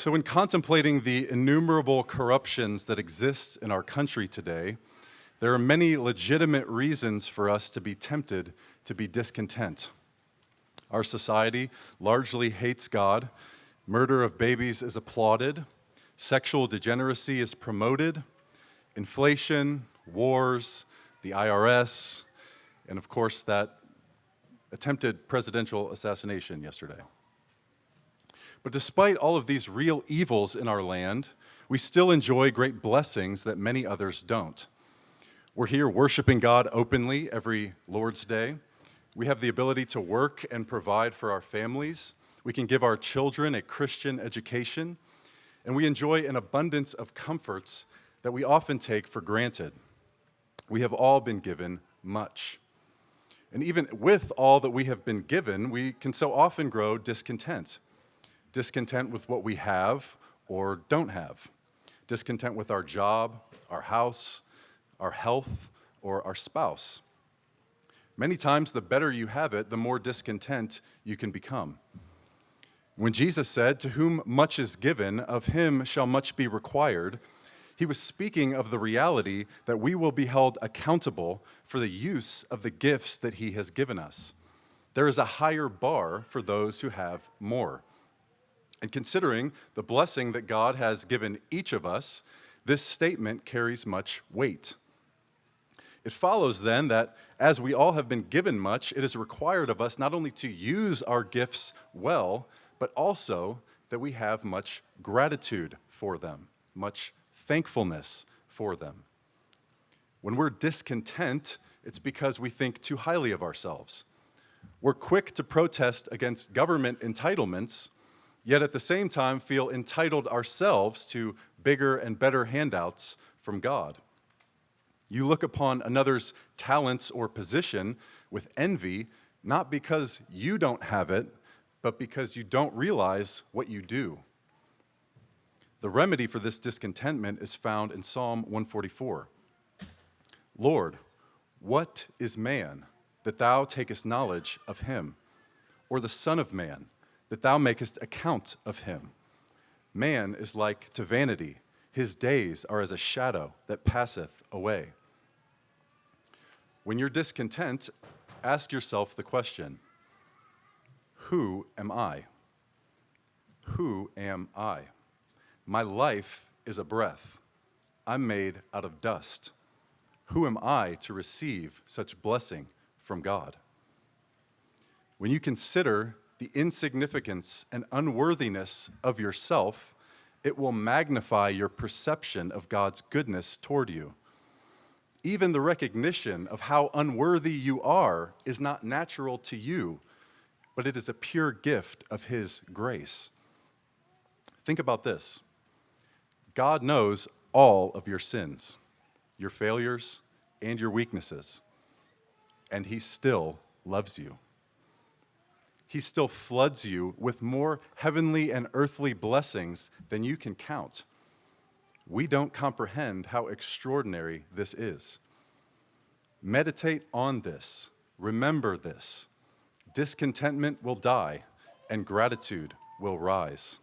So, in contemplating the innumerable corruptions that exist in our country today, there are many legitimate reasons for us to be tempted to be discontent. Our society largely hates God, murder of babies is applauded, sexual degeneracy is promoted, inflation, wars, the IRS, and of course that attempted presidential assassination yesterday. But despite all of these real evils in our land, we still enjoy great blessings that many others don't. We're here worshiping God openly every Lord's Day. We have the ability to work and provide for our families. We can give our children a Christian education. And we enjoy an abundance of comforts that we often take for granted. We have all been given much. And even with all that we have been given, we can so often grow discontent. Discontent with what we have or don't have. Discontent with our job, our house, our health, or our spouse. Many times, the better you have it, the more discontent you can become. When Jesus said, "To whom much is given, of him shall much be required," he was speaking of the reality that we will be held accountable for the use of the gifts that he has given us. There is a higher bar for those who have more. And considering the blessing that God has given each of us, this statement carries much weight. It follows then that as we all have been given much, it is required of us not only to use our gifts well, but also that we have much gratitude for them, much thankfulness for them. When we're discontent, it's because we think too highly of ourselves. We're quick to protest against government entitlements, yet at the same time feel entitled ourselves to bigger and better handouts from God. You look upon another's talents or position with envy, not because you don't have it, but because you don't realize what you do. The remedy for this discontentment is found in Psalm 144. Lord, what is man, that thou takest knowledge of him? Or the Son of Man, that thou makest account of him? Man is like to vanity. His days are as a shadow that passeth away. When you're discontent, ask yourself the question, who am I? Who am I? My life is a breath. I'm made out of dust. Who am I to receive such blessing from God? When you consider the insignificance and unworthiness of yourself, it will magnify your perception of God's goodness toward you. Even the recognition of how unworthy you are is not natural to you, but it is a pure gift of his grace. Think about this. God knows all of your sins, your failures, and your weaknesses, and he still loves you. He still floods you with more heavenly and earthly blessings than you can count. We don't comprehend how extraordinary this is. Meditate on this. Remember this. Discontentment will die, and gratitude will rise.